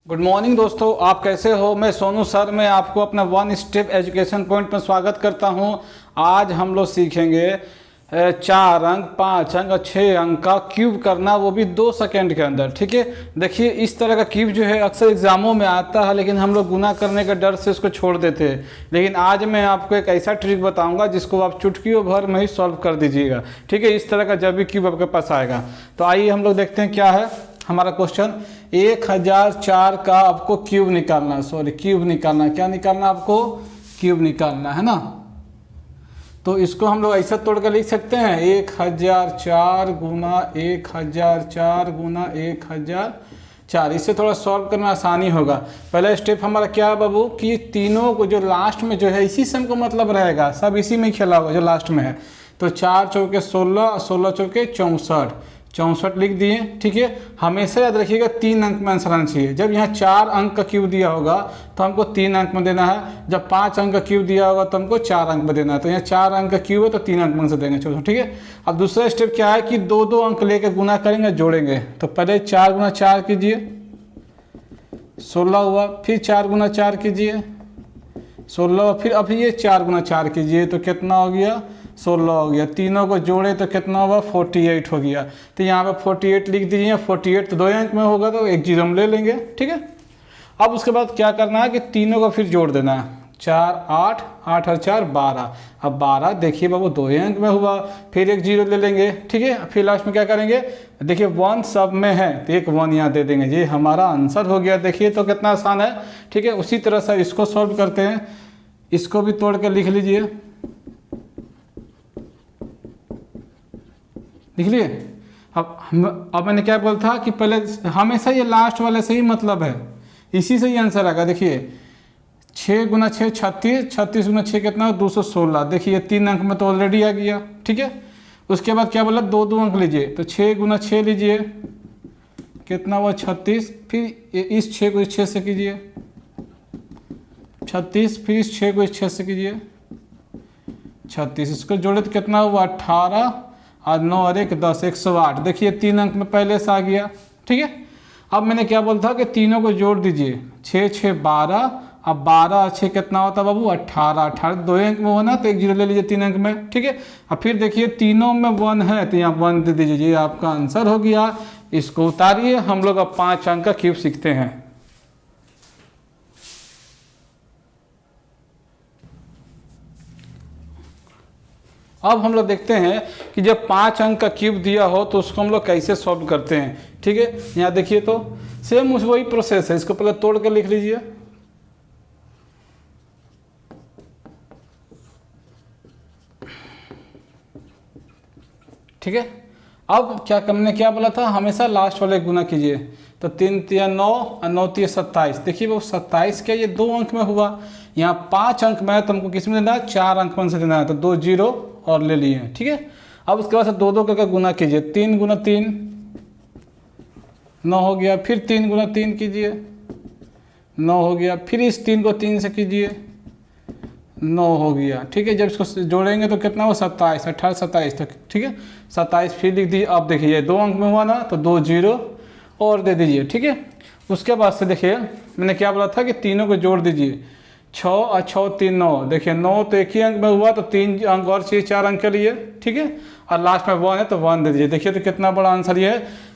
Good morning दोस्तों, आप कैसे हो। मैं सोनू सर मैं आपको अपना वन स्टेप एजुकेशन पॉइंट में स्वागत करता हूं। आज हम लोग सीखेंगे 4 अंक 5 अंक और 6 अंक का क्यूब करना, वो भी 2 सेकेंड के अंदर। ठीक है, देखिए इस तरह का क्यूब जो है अक्सर एग्जामों में आता है, लेकिन हम लोग गुना करने का डर से इसको छोड़ देते हैं। लेकिन आज मैं आपको एक ऐसा ट्रिक बताऊंगा जिसको आप चुटकियों भर में ही सॉल्व कर दीजिएगा। ठीक है, इस तरह का जब भी क्यूब आपके पास आएगा तो आइए हम लोग देखते हैं क्या है हमारा क्वेश्चन। 1004 का आपको क्यूब निकालना, क्यूब निकालना, क्या निकालना आपको, क्यूब निकालना है ना। तो इसको हम लोग ऐसा तोड़ कर लिख सकते हैं 1004 गुना 1004 गुना 1004। इससे थोड़ा सॉल्व करना आसानी होगा। पहला स्टेप हमारा क्या है बाबू कि तीनों को जो लास्ट में जो है इसी से हमको मतलब रहेगा, सब इसी में खेला होगा जो लास्ट में है। तो 4 चौके 16, 16 चौके 64, 64 लिख दिए। ठीक है, हमेशा याद रखिएगा 3 अंक में आंसर आना चाहिए। जब यहाँ 4 अंक का क्यूब दिया होगा तो हमको 3 अंक में देना है। जब 5 अंक का क्यूब दिया होगा तो हमको 4 अंक में देना है। तो यहाँ 4 अंक का क्यूब है तो 3 अंक में आंसर देंगे। चलो ठीक है, अब दूसरा स्टेप क्या है कि 2-2 अंक लेकर गुना करेंगे, जोड़ेंगे। तो पहले 4 गुना 4 कीजिए, 16 हुआ। फिर 4 गुना 4 कीजिए, 16। फिर अभी ये 4 गुना 4 कीजिए तो कितना हो गया, 16 हो गया। तीनों को जोड़े तो कितना हुआ, 48 हो गया। तो यहाँ पे 48 लिख दीजिए। 48 तो 2 अंक में होगा तो एक जीरो हम ले लेंगे। ठीक है, अब उसके बाद क्या करना है कि तीनों को फिर जोड़ देना है। 4 8, 8 और 4 12। अब 12 देखिए बाबू 2 अंक में हुआ, फिर एक जीरो ले लेंगे। ठीक है, फिर लास्ट में क्या करेंगे, देखिए 1 सब में है तो एक 1 यहाँ दे देंगे। ये हमारा आंसर हो गया। देखिए तो कितना आसान है। ठीक है, उसी तरह से इसको सॉल्व करते हैं। इसको भी तोड़ कर लिख लीजिए, लिख लिए। अब मैंने क्या बोला था कि पहले हमेशा ये लास्ट वाले से ही मतलब है, इसी से ही आंसर आएगा। देखिए 6 गुना 6 36, 36 गुना 6 कितना, 216। देखिए 3 अंक में तो ऑलरेडी आ गया। ठीक है, उसके बाद क्या बोला, 2-2 अंक लीजिए। तो 6 गुना 6 लीजिए, कितना हुआ 36। फिर इस 6 को इस 6 से कीजिए 36, फिर इस 6 को इस 6 से कीजिए 36। इसको जोड़े तो कितना हुआ 18 और 9 और 1 10, 108। देखिए 3 अंक में पहले से आ गया। ठीक है, अब मैंने क्या बोला था कि तीनों को जोड़ दीजिए। 6 6 12, अब 12 और 6 कितना होता है बाबू 18। 18 2 अंक में होना तो एक जीरो ले लीजिए 3 अंक में। ठीक है, अब फिर देखिए तीनों में 1 है तो यहाँ 1 दे दीजिए। ये आपका आंसर हो गया। इसको उतारिए। हम लोग अब 5 अंक का क्यूब सीखते हैं। अब हम लोग देखते हैं कि जब 5 अंक का क्यूब दिया हो तो उसको हम लोग कैसे सॉल्व करते हैं। ठीक है, यहाँ देखिए तो सेम वही प्रोसेस है। इसको पहले तोड़ कर लिख लीजिए। ठीक है, अब क्या हमने क्या बोला था, हमेशा लास्ट वाले गुना कीजिए। तो 3 3 9 और 9 3 27। देखिए वो 27 क्या, ये 2 अंक में हुआ। यहाँ 5 अंक में है तो हमको किस में देना है, 4 अंक में से देना है। तो 2 जीरो और ले लिए। ठीक है, अब उसके बाद से 2-2 करके गुना कीजिए। 3 गुना 3 9 हो गया। फिर 3 गुना 3 कीजिए, 9 हो गया। फिर इस 3 को 3 से कीजिए, 9 हो गया। ठीक है, जब इसको जोड़ेंगे तो कितना हो 27, 18 27 तक। ठीक है, 27 फिर लिख दीजिए। अब देखिए 2 अंक में हुआ ना तो 2 जीरो और दे दीजिए। ठीक है, उसके बाद से देखिए मैंने क्या बोला था कि तीनों को जोड़ दीजिए। 6 और 6 3 9। देखिए 9 तो एक ही अंक में हुआ तो 3 अंक और चाहिए 4 अंक के लिए। ठीक है, और लास्ट में 1 है तो 1 दे दीजिए। देखिए तो कितना बड़ा आंसर ये है।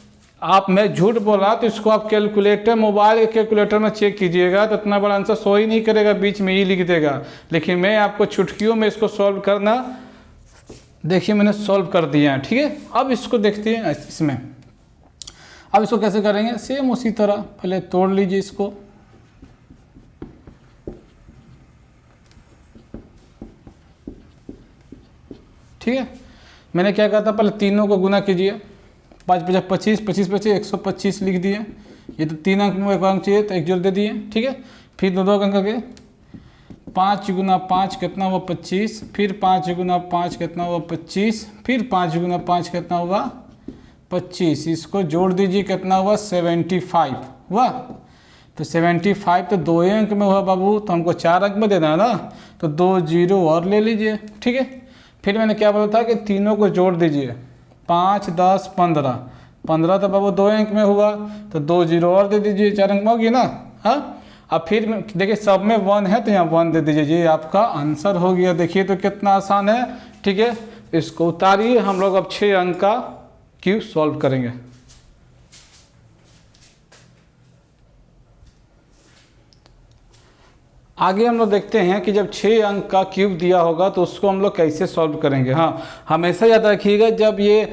आप मैं झूठ बोला तो इसको आप कैलकुलेटर, मोबाइल के कैलकुलेटर में चेक कीजिएगा तो इतना बड़ा आंसर शो ही नहीं करेगा, बीच में ही लिख देगा। लेकिन मैं आपको चुटकियों में इसको सॉल्व करना, देखिए मैंने सॉल्व कर दिया है। ठीक है, अब इसको देखते हैं इसमें। अब इसको कैसे करेंगे, सेम उसी तरह पहले तोड़ लीजिए इसको। ठीक है, मैंने क्या कहा था, पहले तीनों को गुना कीजिए। 5 5 25, 25 25 125 लिख दिए। ये तो 3 अंक में 1 अंक चाहिए तो एक जोड़ दे दिए। ठीक है, फिर 2-2 अंक करके 5 गुना 5 कितना हुआ 25। फिर 5 गुना 5 कितना हुआ 25। फिर 5 गुना 5 कितना हुआ 25। इसको जोड़ दीजिए, कितना हुआ 75 हुआ। तो 75 तो 2 अंक में हुआ बाबू, तो हमको 4 अंक में देना है ना, तो 2 जीरो और ले लीजिए। ठीक है, फिर मैंने क्या बोला था कि तीनों को जोड़ दीजिए। 5 10 15, 15 तो बाबू 2 अंक में हुआ, तो 2 जीरो और दे दीजिए, 4 अंक में होगी ना। हाँ, अब फिर देखिए सब में 1 है तो यहाँ 1 दे दीजिए, ये आपका आंसर हो गया। देखिए तो कितना आसान है। ठीक है, इसको उतारिए, हम लोग अब 6 अंक का क्यूब सॉल्व करेंगे। आगे हम लोग देखते हैं कि जब 6 अंक का क्यूब दिया होगा तो उसको हम लोग कैसे सॉल्व करेंगे। हाँ, हमेशा याद रखिएगा जब ये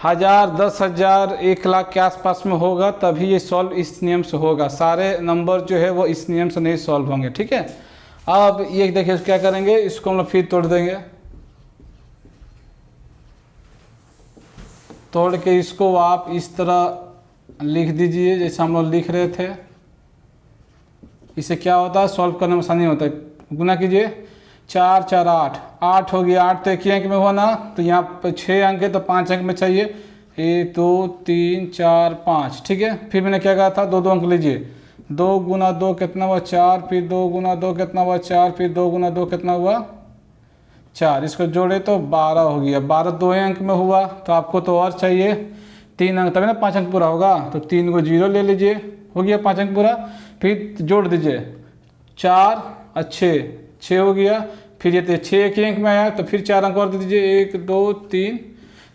1000, 10,000, 1,00,000 के आसपास में होगा तभी ये सॉल्व इस नियम से होगा। सारे नंबर जो है वो इस नियम से नहीं सॉल्व होंगे। ठीक है, अब ये देखिए क्या करेंगे, इसको हम लोग फिर तोड़ देंगे। तोड़ के इसको आप इस तरह लिख दीजिए जैसे हम लोग लिख रहे थे। इससे क्या होता है, सॉल्व करने में आसानी होता है। गुना कीजिए, 4 4 8, 8 हो गया। 8 तो एक ही अंक में हुआ ना, तो यहाँ पर 6 अंक है तो 5 अंक में चाहिए। 1 2 3 4 5। ठीक है, फिर मैंने क्या कहा था, 2 अंक लीजिए। 2 गुना 2 कितना हुआ, 4। फिर 2 गुना 2 कितना हुआ, 4। फिर 2 गुना 2 कितना हुआ, 4। इसको जोड़े तो 12 हो गया। 12 2 अंक में हुआ, तो आपको तो और चाहिए 3 अंक, तभी ना 5 अंक पूरा होगा। तो 3 को 0 ले लीजिए, हो गया 5 अंक पूरा। फिर जोड़ दीजिए, 4 और 6 हो गया। फिर ये 6 एक ही अंक में आया, तो फिर 4 अंक और दे दीजिए, 1 2 3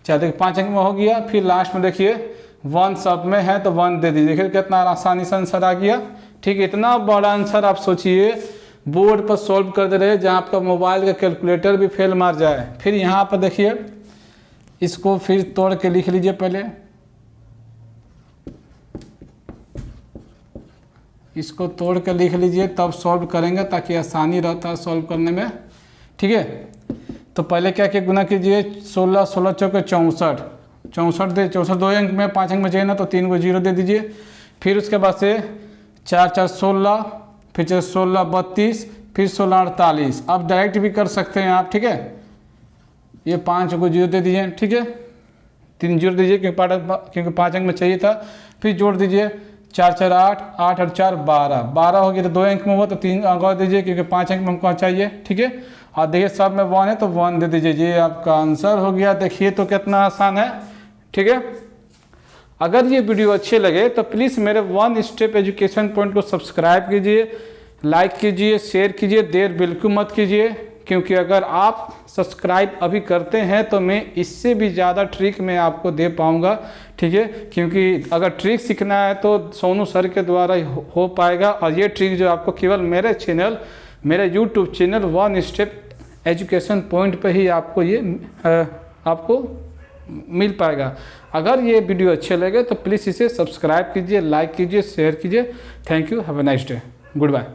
4। देखिए 5 अंक में हो गया। फिर लास्ट में देखिए 1 सब में है तो 1 दे दीजिए। देखिए कितना आसानी से आंसर आ गया। ठीक है, इतना बड़ा आंसर आप सोचिए बोर्ड पर सॉल्व कर दे रहे जहाँ आपका मोबाइल का कैलकुलेटर भी फेल मार जाए। फिर यहाँ पर देखिए इसको फिर तोड़ के लिख लीजिए पहले, इसको तोड़ के लिख लीजिए तब सॉल्व करेंगे ताकि आसानी रहता है सॉल्व करने में। ठीक है, तो पहले क्या क्या गुना कीजिए, 16 16 चौके 64, 64 दे 64 2 अंक में, 5 अंक में चाहिए ना, तो 3 को 0 दे दीजिए। फिर उसके बाद से 4 4 16, फिर 16 32, फिर 16 48। आप डायरेक्ट भी कर सकते हैं आप। ठीक है, ये 5 को 0 दे दीजिए। ठीक है, 3 0 दीजिए क्योंकि 5 अंक में चाहिए था। फिर जोड़ दीजिए, 4 4 8, 8 और 4 12, 12 हो गया। तो 2 अंक में हुआ तो 3 अंक और दीजिए क्योंकि 5 अंक में हमको चाहिए। ठीक है, और देखिए सब में 1 है तो 1 दे दीजिए। ये आपका आंसर हो गया। देखिए तो कितना आसान है। ठीक है, अगर ये वीडियो अच्छे लगे तो प्लीज़ मेरे वन स्टेप एजुकेशन पॉइंट को सब्सक्राइब कीजिए, लाइक कीजिए, शेयर कीजिए। देर बिल्कुल मत कीजिए, क्योंकि अगर आप सब्सक्राइब अभी करते हैं तो मैं इससे भी ज़्यादा ट्रिक मैं आपको दे पाऊँगा। ठीक है, क्योंकि अगर ट्रिक सीखना है तो सोनू सर के द्वारा ही हो पाएगा। और ये ट्रिक जो आपको केवल मेरे YouTube channel one step education point पे ही आपको ये आपको मिल पाएगा। अगर ये वीडियो अच्छे लगे तो प्लीज़ इसे सब्सक्राइब कीजिए, लाइक कीजिए, शेयर कीजिए। Thank you, have a nice day, good bye.